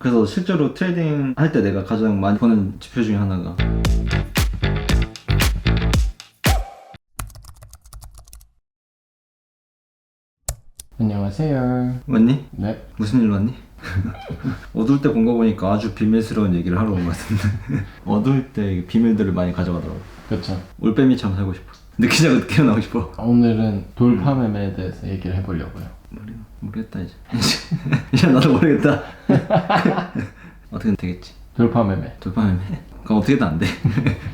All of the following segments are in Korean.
그래서 실제로 트레이딩 할 때 내가 가장 많이 보는 지표 중에 하나가 안녕하세요. 왔니? 네. 무슨 일로 왔니? 어두울 때 본 거 보니까 아주 비밀스러운 얘기를 하러 온 것 같은데 어두울 때 비밀들을 많이 가져가더라고. 그렇죠. 올빼미처럼 살고 싶어. 늦기 전에 어떻게 일어나고 싶어. 오늘은 돌파 매매에 대해서 얘기를 해보려고요. 모르겠다 이제. 이제 나도 모르겠다. 어떻게든 되겠지. 돌파 매매. 돌파매매. 그럼 어떻게든 안 돼.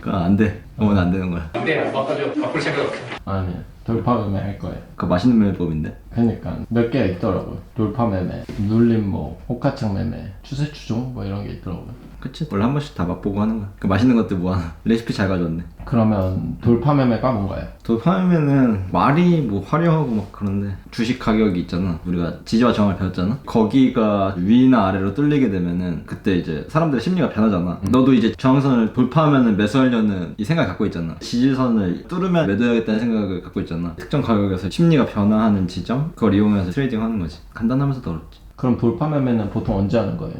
그건 안 돼. 그건 안 되는 거야. 네, 바꿀 생각 없어요. 아니, 돌파 매매 할 거예요. 그거 맛있는 매매법인데. 그러니까 몇 개가 있더라고요. 돌파 매매, 눌림목, 호가창 매매, 추세 추종 뭐 이런 게 있더라고요. 그치? 원래 한 번씩 다 맛보고 하는 거야. 그 맛있는 것들 뭐하나. 레시피 잘 가져왔네. 그러면 돌파 매매가 뭔가요? 돌파매매는 말이 뭐 화려하고 막 그런데 주식 가격이 있잖아. 우리가 지지와 저항을 배웠잖아. 거기가 위나 아래로 뚫리게 되면은 그때 이제 사람들의 심리가 변하잖아. 너도 이제 저항선을 돌파하면은 매수하려는 이 생각을 갖고 있잖아. 지지선을 뚫으면 매도해야겠다는 생각을 갖고 있잖아. 특정 가격에서 심리가 변화하는 지점, 그걸 이용해서 트레이딩 하는 거지. 간단하면서도 어렵지. 그럼 돌파 매매는 보통 언제 하는 거예요?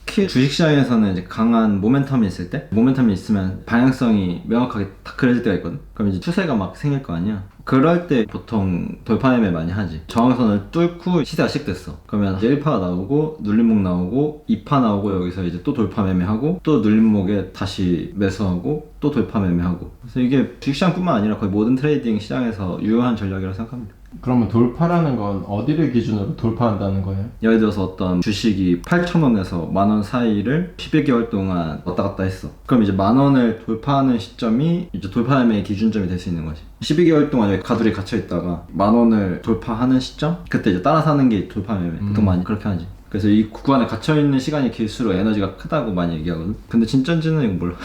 특히 주식시장에서는 이제 강한 모멘텀이 있을 때, 모멘텀이 있으면 방향성이 명확하게 딱 그려질 때가 있거든. 그럼 이제 추세가 막 생길 거 아니야. 그럴 때 보통 돌파매매 많이 하지. 저항선을 뚫고 시세가 시작됐어. 그러면 이제 1파가 나오고 눌림목 나오고 2파 나오고 여기서 이제 또 돌파매매하고 또 눌림목에 다시 매수하고 또 돌파매매하고. 그래서 이게 주식시장뿐만 아니라 거의 모든 트레이딩 시장에서 유효한 전략이라고 생각합니다. 그러면 돌파라는 건 어디를 기준으로 돌파한다는 거예요? 예를 들어서 어떤 주식이 8,000원에서 만원 사이를 11개월 동안 왔다 갔다 했어. 그럼 이제 만원을 돌파하는 시점이 이제 돌파매매의 기준점이 될 수 있는 거지. 12개월 동안 여기 가두리 갇혀 있다가 만원을 돌파하는 시점? 그때 이제 따라 사는 게 돌파매매. 보통 많이 그렇게 하지. 그래서 이 구간에 갇혀있는 시간이 길수록 에너지가 크다고 많이 얘기하거든. 근데 진짜인지는 이거 몰라.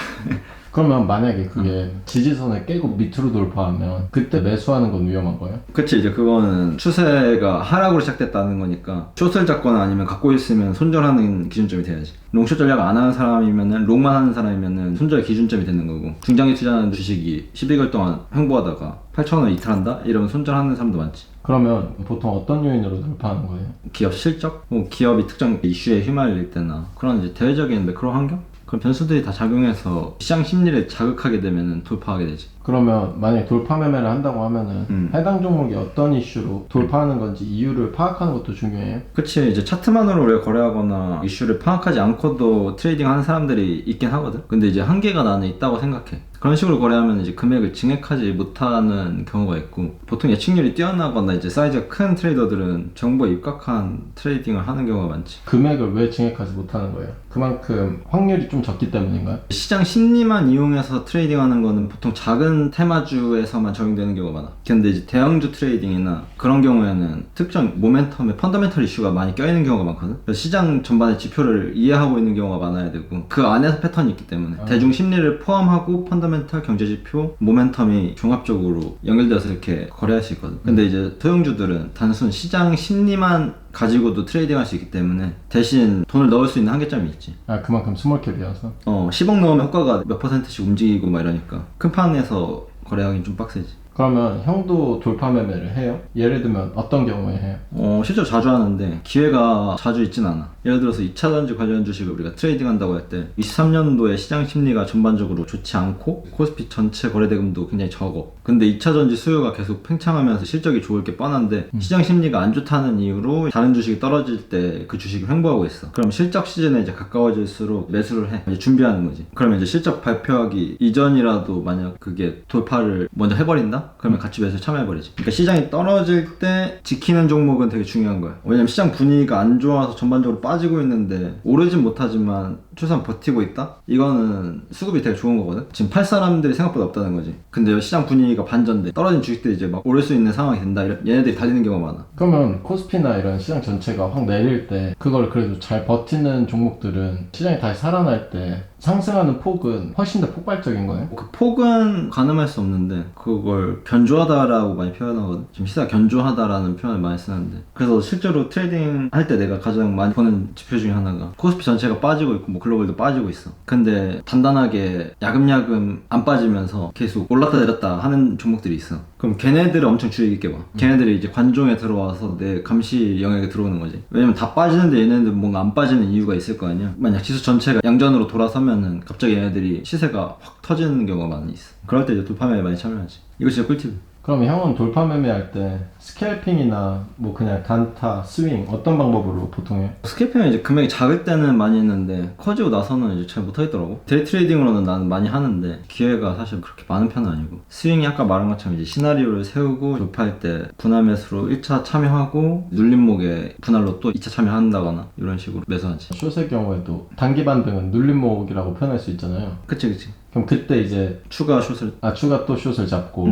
그러면 만약에 그게 지지선을 깨고 밑으로 돌파하면 그때 매수하는 건 위험한 거예요? 그치, 이제 그거는 추세가 하락으로 시작됐다는 거니까 숏을 잡거나 아니면 갖고 있으면 손절하는 기준점이 돼야지. 롱숏 전략 안 하는 사람이면은, 롱만 하는 사람이면은 손절 기준점이 되는 거고, 중장기 투자하는 주식이 12개월 동안 횡보하다가 8,000원 이탈한다? 이러면 손절하는 사람도 많지. 그러면 보통 어떤 요인으로 돌파하는 거예요? 기업 실적? 뭐 기업이 특정 이슈에 휘말릴 때나 그런 이제 대외적인 매크로 환경? 그런 변수들이 다 작용해서 시장 심리를 자극하게 되면 돌파하게 되지. 그러면 만약에 돌파 매매를 한다고 하면은 해당 종목이 어떤 이슈로 돌파하는 건지 이유를 파악하는 것도 중요해요? 그치, 이제 차트만으로 우리가 거래하거나 이슈를 파악하지 않고도 트레이딩 하는 사람들이 있긴 하거든. 근데 이제 한계가 나는 있다고 생각해. 그런 식으로 거래하면 이제 금액을 증액하지 못하는 경우가 있고, 보통 예측률이 뛰어나거나 이제 사이즈가 큰 트레이더들은 정보에 입각한 트레이딩을 하는 경우가 많지. 금액을 왜 증액하지 못하는 거예요? 그만큼 확률이 좀 적기 때문인가요? 시장 심리만 이용해서 트레이딩 하는 거는 보통 작은 테마주에서만 적용되는 경우가 많아. 근데 이제 대형주 트레이딩이나 그런 경우에는 특정 모멘텀에 펀더멘털 이슈가 많이 껴있는 경우가 많거든. 그래서 시장 전반의 지표를 이해하고 있는 경우가 많아야 되고, 그 안에서 패턴이 있기 때문에 대중 심리를 포함하고 펀더멘털 경제지표, 모멘텀이 종합적으로 연결돼서 이렇게 거래할 수 있거든. 근데 이제 소형주들은 단순 시장 심리만 가지고도 트레이딩 할 수 있기 때문에 대신 돈을 넣을 수 있는 한계점이 있지. 아, 그만큼 스몰캡이어서? 10억 넣으면 효과가 몇 %씩 움직이고 막 이러니까 큰 판에서 거래하기는 좀 빡세지. 그러면 형도 돌파 매매를 해요? 예를 들면 어떤 경우에 해요? 실제로 자주 하는데 기회가 자주 있진 않아. 예를 들어서 2차전지 관련 주식을 우리가 트레이딩 한다고 할 때 23년도에 시장 심리가 전반적으로 좋지 않고 코스피 전체 거래대금도 굉장히 적어. 근데 2차전지 수요가 계속 팽창하면서 실적이 좋을 게 뻔한데 시장 심리가 안 좋다는 이유로 다른 주식이 떨어질 때 그 주식이 횡보하고 있어. 그럼 실적 시즌에 이제 가까워질수록 매수를 해. 이제 준비하는 거지. 그러면 이제 실적 발표하기 이전이라도 만약 그게 돌파를 먼저 해버린다? 그러면 같이 매수에 참여해버리지. 그러니까 시장이 떨어질 때 지키는 종목은 되게 중요한 거야. 왜냐면 시장 분위기가 안 좋아서 전반적으로 빠지고 있는데 오르진 못하지만 최소한 버티고 있다? 이거는 수급이 되게 좋은 거거든. 지금 팔 사람들이 생각보다 없다는 거지. 근데 시장 분위기가 반전돼. 떨어진 주식들이 이제 막 오를 수 있는 상황이 된다. 얘네들이 달리는 경우가 많아. 그러면 코스피나 이런 시장 전체가 확 내릴 때 그걸 그래도 잘 버티는 종목들은 시장이 다시 살아날 때 상승하는 폭은 훨씬 더 폭발적인 거예요? 그 폭은 가늠할 수 없는데 그걸 견조하다라고 많이 표현하거든. 지금 시세가 견조하다라는 표현을 많이 쓰는데, 그래서 실제로 트레이딩 할 때 내가 가장 많이 보는 지표 중에 하나가 코스피 전체가 빠지고 있고 뭐 글로벌도 빠지고 있어. 근데 단단하게 야금야금 안 빠지면서 계속 올랐다 내렸다 하는 종목들이 있어. 그럼 걔네들을 엄청 주의 깊게 봐. 걔네들이 이제 관종에 들어와서 내 감시 영역에 들어오는 거지. 왜냐면 다 빠지는데 얘네들 뭔가 안 빠지는 이유가 있을 거 아니야. 만약 지수 전체가 양전으로 돌아서면은 갑자기 얘네들이 시세가 확 터지는 경우가 많이 있어. 그럴 때 이제 돌파매에 많이 참여하지. 이거 진짜 꿀팁. 그럼 형은 돌파 매매할 때 스캘핑이나 뭐 그냥 단타, 스윙 어떤 방법으로 보통 해? 스캘핑은 이제 금액이 작을 때는 많이 했는데 커지고 나서는 이제 잘 못하겠더라고. 데이 트레이딩으로는 나는 많이 하는데 기회가 사실 그렇게 많은 편은 아니고, 스윙이 아까 말한 것처럼 이제 시나리오를 세우고 돌파할 때 분할 매수로 1차 참여하고 눌림목에 분할로 또 2차 참여한다거나 이런 식으로 매수하지. 숏의 경우에도 단기 반등은 눌림목이라고 표현할 수 있잖아요. 그치. 그럼 그때 이제 추가 숏을 추가 또 숏을 잡고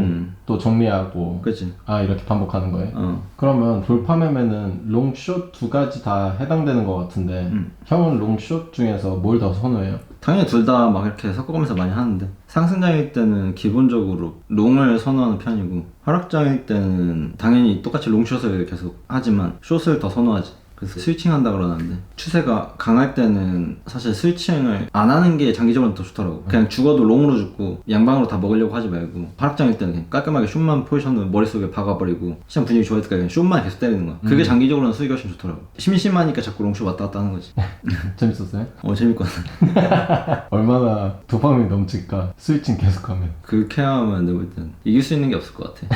또 정리하고 그치. 이렇게 반복하는 거예요? 그러면 돌파 매매는 롱숏 두 가지 다 해당되는 것 같은데 형은 롱숏 중에서 뭘 더 선호해요? 당연히 둘 다 막 이렇게 섞어가면서 많이 하는데, 상승장일 때는 기본적으로 롱을 선호하는 편이고, 하락장일 때는 당연히 똑같이 롱숏을 계속 하지만 숏을 더 선호하지. 그래서 스위칭 한다 그러는데, 추세가 강할 때는 사실 스위칭을 안 하는 게 장기적으로 더 좋더라고. 그냥 죽어도 롱으로 죽고 양방으로 다 먹으려고 하지 말고, 하락장일 때는 그냥 깔끔하게 숏만 포지션을 머릿속에 박아버리고 시장 분위기 좋아질 때까지 그냥 숏만 계속 때리는 거야. 그게 장기적으로는 수익이 훨씬 좋더라고. 심심하니까 자꾸 롱숏 왔다 갔다 하는 거지. 재밌었어요? 재밌거든. 얼마나 도파민이 넘칠까 스위칭 계속하면. 그렇게 하면 내가 볼 때는 이길 수 있는 게 없을 것 같아.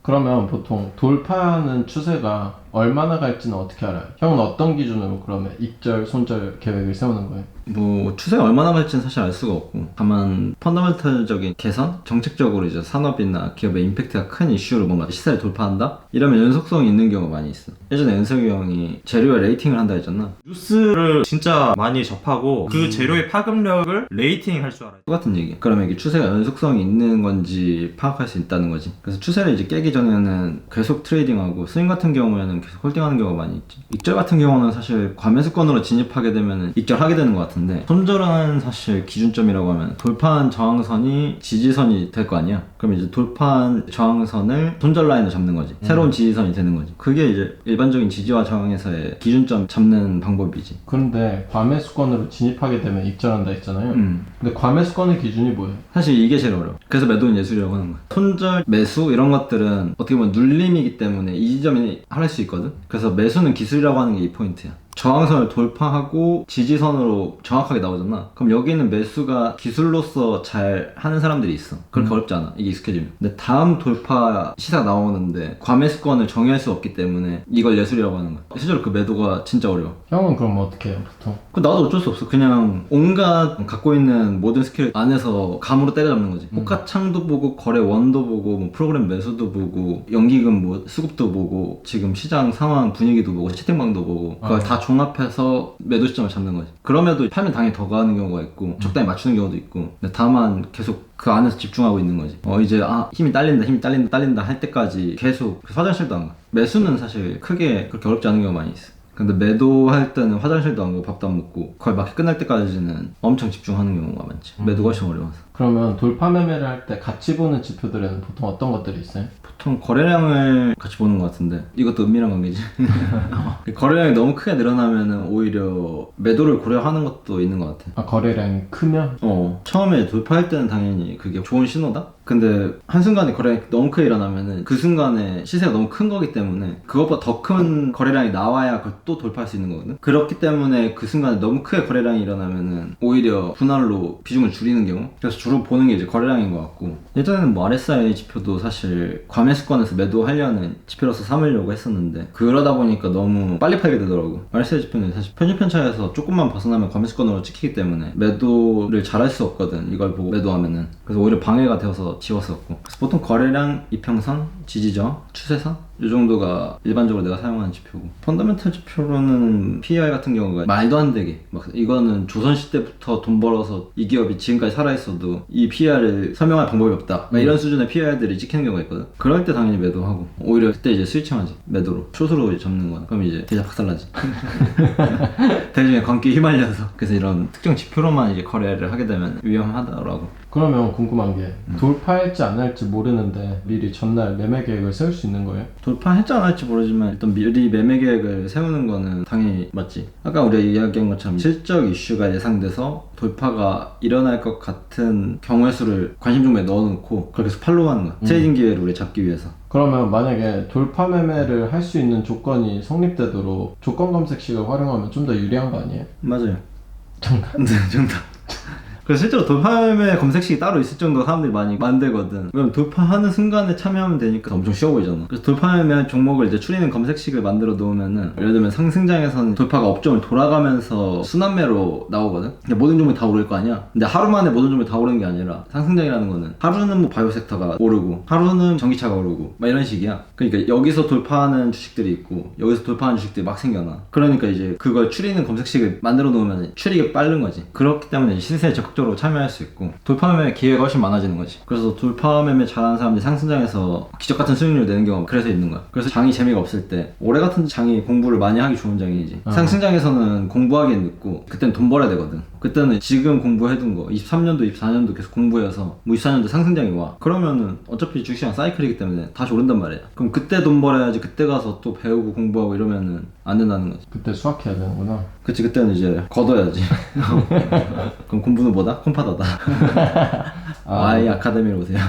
그러면 보통 돌파하는 추세가 얼마나 갈지는 어떻게 알아요? 형은 어떤 기준으로 그러면 입절, 손절 계획을 세우는 거예요? 뭐 추세가 얼마나 갈지는 사실 알 수가 없고, 다만 펀더멘털적인 개선? 정책적으로 이제 산업이나 기업의 임팩트가 큰 이슈로 뭔가 시세를 돌파한다? 이러면 연속성이 있는 경우가 많이 있어. 예전에 은석이 형이 재료에 레이팅을 한다 했잖아. 뉴스를 진짜 많이 접하고 그 재료의 파급력을 레이팅 할 줄 알아요. 똑같은 얘기야. 그러면 이게 추세가 연속성이 있는 건지 파악할 수 있다는 거지. 그래서 추세를 이제 깨기 전에는 계속 트레이딩하고, 스윙 같은 경우에는 계속 홀딩하는 경우가 많이 있지. 익절 같은 경우는 사실 과매수권으로 진입하게 되면 익절하게 되는 것 같은데, 손절은 사실 기준점이라고 하면 돌파한 저항선이 지지선이 될 거 아니야. 그럼 이제 돌파한 저항선을 손절 라인으로 잡는 거지. 새로운 지지선이 되는 거지. 그게 이제 일반적인 지지와 저항에서의 기준점 잡는 방법이지. 그런데 과매수권으로 진입하게 되면 입절한다 했잖아요. 근데 과매수권의 기준이 뭐예요? 사실 이게 제일 어려워. 그래서 매도는 예술이라고 하는 거야. 손절, 매수 이런 것들은 어떻게 보면 눌림이기 때문에 이 지점이 할 수 있거든. 그래서 매수는 기술이라고 하는 게 이 포인트야. 저항선을 돌파하고 지지선으로 정확하게 나오잖아. 그럼 여기는 매수가 기술로서 잘 하는 사람들이 있어. 그렇게 어렵지 않아. 이게 익숙해지면. 근데 다음 돌파 시세가 나오는데 과매수권을 정의할 수 없기 때문에 이걸 예술이라고 하는 거야. 실제로 그 매도가 진짜 어려워. 형은 그럼 어떻게 해요 보통? 나도 어쩔 수 없어. 그냥 온갖 갖고 있는 모든 스킬 안에서 감으로 때려잡는 거지. 호가 창도 보고, 거래 원도 보고, 뭐 프로그램 매수도 보고, 연기금 뭐 수급도 보고, 지금 시장 상황 분위기도 보고, 채팅방도 보고, 그걸 다 종합해서 매도 시점을 잡는 거지. 그럼에도 팔면 당연히 더 가는 경우가 있고, 적당히 맞추는 경우도 있고, 근데 다만 계속 그 안에서 집중하고 있는 거지. 이제 힘이 딸린다 할 때까지 계속 화장실도 안 가. 매수는 사실 크게 그렇게 어렵지 않은 경우가 많이 있어. 근데 매도할 때는 화장실도 안 가고 밥도 안 먹고 거의 마켓 끝날 때까지는 엄청 집중하는 경우가 많지. 매도가 훨씬 어려워서. 그러면 돌파 매매를 할 때 같이 보는 지표들에는 보통 어떤 것들이 있어요? 보통 거래량을 같이 보는 것 같은데, 이것도 은밀한 관계지. 거래량이 너무 크게 늘어나면 오히려 매도를 고려하는 것도 있는 것 같아. 거래량이 크면? 처음에 돌파할 때는 당연히 그게 좋은 신호다? 근데 한순간에 거래량이 너무 크게 일어나면은 그 순간에 시세가 너무 큰 거기 때문에 그것보다 더 큰 거래량이 나와야 그걸 또 돌파할 수 있는 거거든. 그렇기 때문에 그 순간에 너무 크게 거래량이 일어나면은 오히려 분할로 비중을 줄이는 경우. 그래서 주로 보는 게 이제 거래량인 것 같고, 예전에는 뭐 RSI 지표도 사실 과매수권에서 매도하려는 지표로서 삼으려고 했었는데, 그러다 보니까 너무 빨리 팔게 되더라고. RSI 지표는 사실 편집편차에서 조금만 벗어나면 과매수권으로 찍히기 때문에 매도를 잘할 수 없거든, 이걸 보고 매도하면은. 그래서 오히려 방해가 되어서 지웠었고, 그래서 보통 거래량, 이평선, 지지저항, 추세선 이 정도가 일반적으로 내가 사용하는 지표고, 펀더멘털 지표로는 PER 같은 경우가 말도 안 되게 막, 이거는 조선시대 때부터 돈 벌어서 이 기업이 지금까지 살아있어도 이 PER을 설명할 방법이 없다, 이런 수준의 PER들이 찍히는 경우가 있거든. 그럴 때 당연히 매도하고, 오히려 그때 이제 스위칭하지. 매도로 숏으로 잡는 거야. 그럼 이제 계좌 박살나지. 대중의 광기에 휘말려서. 그래서 이런 특정 지표로만 이제 거래를 하게 되면 위험하더라고. 그러면 궁금한 게 돌파할지 안 할지 모르는데 미리 전날 매매 계획을 세울 수 있는 거예요? 돌파했지 않을지 모르지만 일단 미리 매매 계획을 세우는 거는 당연히 맞지. 아까 우리가 이야기한 것처럼 실적 이슈가 예상돼서 돌파가 일어날 것 같은 경우의 수를 관심 종목에 넣어놓고 그렇게 해서 팔로우하는 거야. 트레이딩 기회를 우리 잡기 위해서. 그러면 만약에 돌파 매매를 할 수 있는 조건이 성립되도록 조건 검색식을 활용하면 좀 더 유리한 거 아니에요? 맞아요. 정답. 네, 정답. 그래서 실제로 돌파매매 검색식이 따로 있을 정도로 사람들이 많이 만들거든. 왜냐면 돌파하는 순간에 참여하면 되니까 엄청 쉬워 보이잖아. 그래서 돌파매매 종목을 이제 추리는 검색식을 만들어 놓으면은 예를 들면 상승장에서는 돌파가 업종을 돌아가면서 순환매로 나오거든. 그러니까 모든 종목이 다 오를 거 아니야. 근데 하루 만에 모든 종목이 다 오르는 게 아니라 상승장이라는 거는 하루는 뭐 바이오 섹터가 오르고 하루는 전기차가 오르고 막 이런 식이야. 그러니까 여기서 돌파하는 주식들이 있고 여기서 돌파하는 주식들이 막 생겨나. 그러니까 이제 그걸 추리는 검색식을 만들어 놓으면 추리가 빠른 거지. 그렇기 때문에 시세에 적극적으로 참여할 수 있고 돌파매매 기회가 훨씬 많아지는 거지. 그래서 돌파매매 잘하는 사람들이 상승장에서 기적 같은 수익률을 내는 경우가 그래서 있는 거야. 그래서 장이 재미가 없을 때 올해 같은 장이 공부를 많이 하기 좋은 장이지. 상승장에서는 공부하기엔 늦고 그때는 돈 벌어야 되거든. 그때는 지금 공부해둔 거 23년도 24년도 계속 공부해서 뭐 24년도 상승장이 와. 그러면은 어차피 주식시장 사이클이기 때문에 다시 오른단 말이야. 그럼 그때 돈 벌어야지. 그때 가서 또 배우고 공부하고 이러면은 안 된다는 거지. 그때 수학해야 되는구나. 그치, 그때는 이제 걷어야지. 그럼 공부는 뭐다? 콤파더다. 아이 아카데미로 오세요.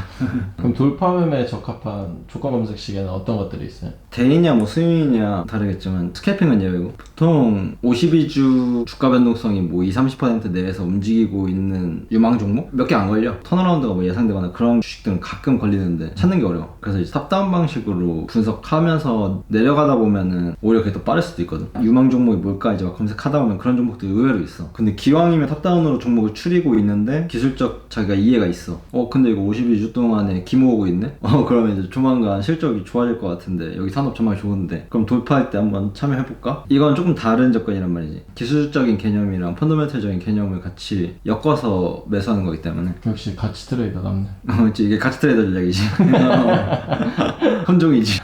그럼 돌파 매매에 적합한 조건 검색식에는 어떤 것들이 있어요? 대이냐 뭐 수익이냐 다르겠지만 스캘핑은 예외고 보통 52주 주가 변동성이 뭐 20-30% 내에서 움직이고 있는 유망 종목? 몇 개 안 걸려. 턴어라운드가 뭐 예상되거나 그런 주식들은 가끔 걸리는데 찾는 게 어려워. 그래서 이제 탑다운 방식으로 분석하면서 내려가다 보면은 오히려 그게 더 빠를 수도 있거든. 유망 종목이 뭘까 이제 막 검색하다 보면 그런 종목도 의외로 있어. 근데 기왕이면 탑다운으로 종목을 추리고 있는데 기술적 자기가 이해가 있어. 근데 이거 52주 동안에 기모으고 있네? 그러면 이제 조만간 실적이 좋아질 것 같은데 여기 산업 전망이 좋은데 그럼 돌파할 때 한번 참여해볼까? 이건 조금 다른 접근이란 말이지. 기술적인 개념이랑 펀더멘털적인 개념을 같이 엮어서 매수하는 거기 때문에 역시 가치 트레이더 남네. 이게 가치 트레이더 전략이지. 혼종이지.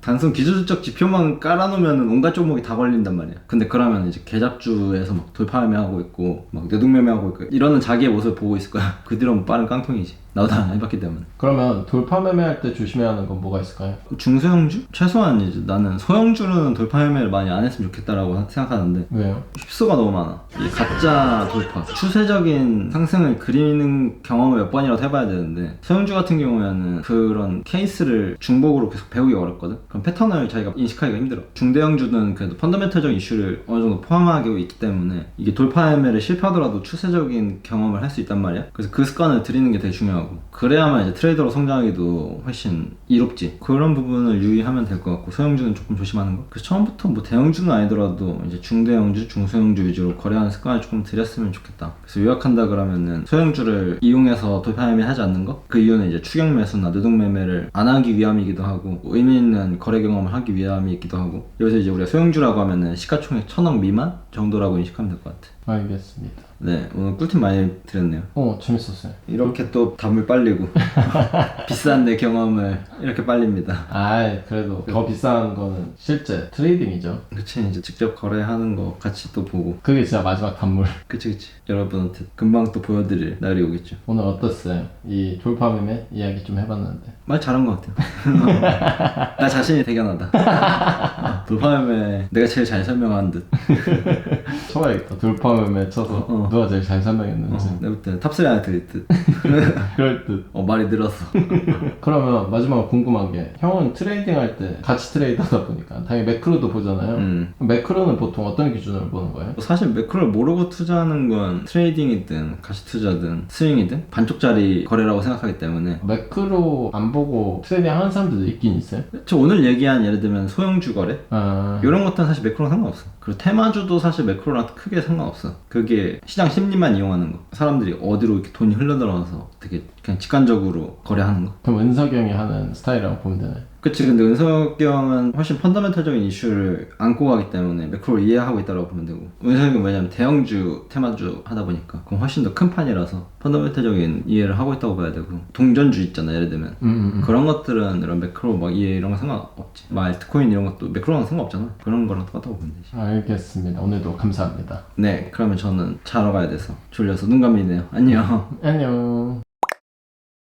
단순 기술적 지표만 깔아놓으면 온갖 종목이 다 걸린단 말이야. 근데 그러면 이제 계잡주에서 막 돌파매매하고 있고 막 내동매매하고 있고 이러는 자기의 모습을 보고 있을 거야. 그 뒤로는 빠른 깡통이지. 나도 다 해봤기 때문에. 그러면 돌파 매매할 때 조심해야 하는 건 뭐가 있을까요? 중소형주? 최소한 이제 나는 소형주는 돌파매매를 많이 안 했으면 좋겠다라고 생각하는데 왜요? 휩수가 너무 많아. 이 가짜 돌파. 추세적인 상승을 그리는 경험을 몇 번이라도 해봐야 되는데 소형주 같은 경우에는 그런 케이스를 중복으로 계속 배우기가 어렵거든. 그럼 패턴을 자기가 인식하기가 힘들어. 중대형주는 그래도 펀더멘털적인 이슈를 어느 정도 포함하고 있기 때문에 이게 돌파매매를 실패하더라도 추세적인 경험을 할 수 있단 말이야. 그래서 그 습관을 들이는 게 되게 중요하고 그래야만 이제 트레이더로 성장하기도 훨씬 이롭지. 그런 부분을 유의하면 될 것 같고 소형주는 조금 조심하는 거. 그래서 처음부터 뭐 대형주는 아니더라도 이제 중대형주, 중소형주 위주로 거래하는 습관을 조금 들였으면 좋겠다. 그래서 요약한다 그러면은 소형주를 이용해서 돌파매매 하지 않는 거? 그 이유는 이제 추격 매수나 누동매매를 안 하기 위함이기도 하고 의미 있는 거래 경험을 하기 위함이기도 하고 여기서 이제 우리가 소형주라고 하면은 시가총액 1000억 미만 정도라고 인식하면 될 것 같아. 알겠습니다. 네, 오늘 꿀팁 많이 드렸네요. 재밌었어요. 이렇게 또 담을 빨리고 비싼 내 경험을 이렇게 빨립니다. 그래도 더 비싼 거는 실제 트레이딩이죠. 그치, 이제 직접 거래하는 거 같이 또 보고. 그게 진짜 마지막 단물. 그치. 여러분한테 금방 또 보여드릴 날이 오겠죠. 오늘 어땠어요? 이 돌파 매매 이야기 좀 해봤는데. 말 잘한 것 같아요. 나 자신이 대견하다. 돌파매매 내가 제일 잘 설명한 듯. 쳐봐야겠다. 돌파 매매 쳐서 누가 제일 잘 설명했는지. 내가 볼 때는 탑3 안에 들을 듯. 그럴 듯. 말이 늘었어. 그러면 마지막으로 궁금한 게 형은 트레이딩 할 때 가치 트레이더다 보니까 당연히 매크로도 보잖아요. 매크로는 보통 어떤 기준으로 보는 거예요? 사실 매크로를 모르고 투자하는 건 트레이딩이든 가치 투자든 스윙이든 반쪽짜리 거래라고 생각하기 때문에 매크로 안 보고 트레이딩 하는 사람들도 있긴 있어요? 저 오늘 얘기한 예를 들면 소형주 거래? 이런 것들은 사실 매크로랑 상관없어. 그리고 테마주도 사실 매크로랑 크게 상관없어. 그게 시장 심리만 이용하는 거. 사람들이 어디로 이렇게 돈이 흘러들어와서 되게 그냥 직관적으로 거래하는 거. 그럼 은석이 형이 하는 스타일이라고 보면 되나요? 그치. 근데 은석이 형은 훨씬 펀더멘털적인 이슈를 안고 가기 때문에 매크로를 이해하고 있다고 보면 되고 은석이 형은 왜냐면 대형주, 테마주 하다 보니까 그건 훨씬 더 큰 판이라서 펀더멘털적인 이해를 하고 있다고 봐야 되고 동전주 있잖아 예를 들면 그런 것들은 이런 매크로 막 이해 이런 거 상관없지. 막 알트코인 이런 것도 매크로랑 상관없잖아. 그런 거랑 똑같다고 보면 되지. 알겠습니다. 오늘도 감사합니다. 네, 그러면 저는 자러 가야 돼서 졸려서 눈 감리네요. 안녕. 안녕.